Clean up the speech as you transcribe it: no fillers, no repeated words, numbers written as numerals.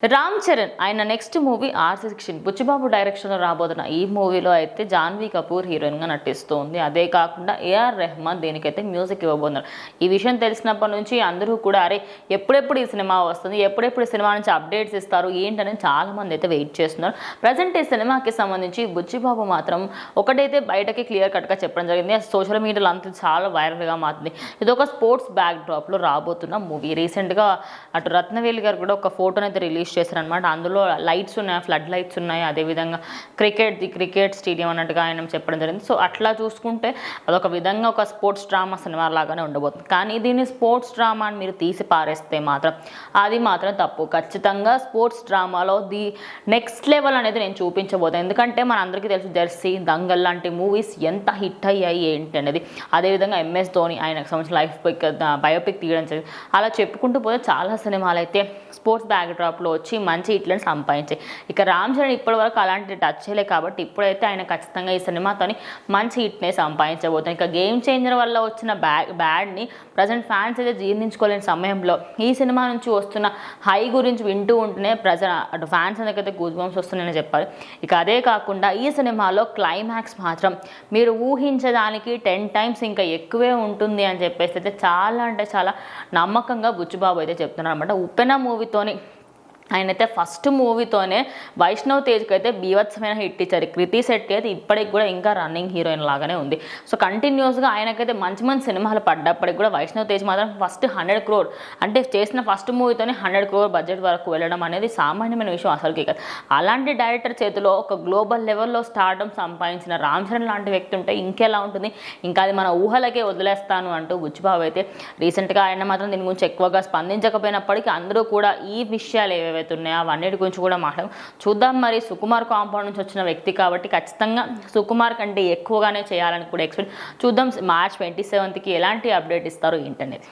రామ్ చరణ్ ఆయన next movie ఆర్16 Buchibabu డైరెక్షన్లో రాబోతున్న ఈ మూవీలో అయితే జాన్వీ కపూర్ హీరోయిన్గా నటిస్తుంది. అదే కాకుండా ఏఆర్ రెహమాన్ దీనికైతే మ్యూజిక్ ఇవ్వబోతున్నారు. ఈ విషయం తెలిసినప్పటి నుంచి అందరూ కూడా అరే ఎప్పుడెప్పుడు ఈ సినిమా వస్తుంది, ఎప్పుడెప్పుడు ఈ సినిమా నుంచి అప్డేట్స్ ఇస్తారు ఏంటని చాలామంది అయితే వెయిట్ చేస్తున్నారు. ప్రజెంట్ ఈ సినిమాకి సంబంధించి బుచ్చిబాబు మాత్రం ఒకటైతే బయటకి క్లియర్ కట్గా చెప్పడం జరిగింది. సోషల్ మీడియాలో అంతా చాలా వైరల్గా మారింది. ఇది ఒక స్పోర్ట్స్ బ్యాక్ డ్రాప్లో రాబోతున్న మూవీ. రీసెంట్గా అటు రత్నవేలి గారు కూడా ఒక ఫోటోని అయితే రిలీజ్ చేశారనమాట. అందులో లైట్స్ ఉన్నాయి, ఫ్లడ్ లైట్స్ ఉన్నాయి, అదేవిధంగా క్రికెట్ స్టేడియం అన్నట్టుగా ఆయన చెప్పడం జరిగింది. సో అట్లా చూసుకుంటే అదొక విధంగా ఒక స్పోర్ట్స్ డ్రామా సినిమా లాగానే ఉండబోతుంది. కానీ దీన్ని స్పోర్ట్స్ డ్రామా అని మీరు తీసి పారేస్తే మాత్రం అది మాత్రం తప్పు. ఖచ్చితంగా స్పోర్ట్స్ డ్రామాలో ది నెక్స్ట్ లెవెల్ అనేది నేను చూపించబోతాను. ఎందుకంటే మన అందరికీ తెలుసు జెర్సీ, దంగల్ లాంటి మూవీస్ ఎంత హిట్ అయ్యాయి ఏంటి అనేది. అదేవిధంగా MS ధోని ఆయనకు సంబంధించిన బయోపిక్ తీయడం జరిగింది. అలా చెప్పుకుంటూ పోతే చాలా సినిమాలు అయితే స్పోర్ట్స్ బ్యాక్ డ్రాప్లో వచ్చి మంచి హిట్లను సంపాదించాయి. ఇక రామ్ చరణ్ ఇప్పటివరకు అలాంటి టచ్ చేయలే కాబట్టి ఇప్పుడైతే ఆయన ఖచ్చితంగా ఈ సినిమాతోని మంచి హిట్నే సంపాదించబోతాయి. ఇక గేమ్ చేంజర్ వల్ల వచ్చిన బ్యాడ్ని ప్రజెంట్ ఫ్యాన్స్ అయితే జీర్ణించుకోలేని సమయంలో ఈ సినిమా నుంచి వస్తున్న హై గురించి వింటూ ఉంటేనే అటు ఫ్యాన్స్ అందరికైతే గూస్ బంప్స్ వస్తున్నాయని చెప్పాలి. ఇక అదే కాకుండా ఈ సినిమాలో క్లైమాక్స్ మాత్రం మీరు ఊహించడానికి 10 times ఇంకా ఎక్కువే ఉంటుంది అని చెప్పేసి అయితే చాలా అంటే చాలా నమ్మకంగా బుచ్చిబాబు అయితే చెప్తున్నారు అనమాట. ఉప్పెన మూవీతోని ఆయనైతే ఫస్ట్ మూవీతోనే వైష్ణవ్ తేజ్కి అయితే బీభత్సమైన హిట్ ఇచ్చారు. కృతి శెట్టి అయితే ఇప్పటికి కూడా ఇంకా రన్నింగ్ హీరోయిన్ లాగానే ఉంది. సో కంటిన్యూస్గా ఆయనకైతే మంచి మంచి సినిమాలు పడ్డప్పటికి కూడా వైష్ణవ్ తేజ్ మాత్రం ఫస్ట్ 100 crore అంటే చేసిన ఫస్ట్ మూవీతోనే 100 crore బడ్జెట్ వరకు వెళ్ళడం అనేది సామాన్యమైన విషయం అసలుకి కాదు. అలాంటి డైరెక్టర్ చేతిలో ఒక గ్లోబల్ లెవెల్లో స్టార్డమ్ సంపాదించిన రామ్ చరణ్ లాంటి వ్యక్తి ఉంటే ఇంకెలా ఉంటుంది. ఇంకా అది మన ఊహలకే వదిలేస్తాను అంటూ బుచ్చిబాబు అయితే రీసెంట్గా ఆయన మాత్రం దీని గురించి ఎక్కువగా స్పందించకపోయినప్పటికీ అందరూ కూడా ఈ విషయాలు ఏవైతే ఉన్నాయో అవన్నిటి గురించి కూడా చూద్దాం. మరి సుకుమార్ కాంపౌండ్ నుంచి వచ్చిన వ్యక్తి కాబట్టి ఖచ్చితంగా సుకుమార్ కంటే ఎక్కువగానే చేయాలని కూడా ఎక్స్పెక్ట్ చూద్దాం. March 27కి ఎలాంటి అప్డేట్ ఇస్తారో ఏంటనేది.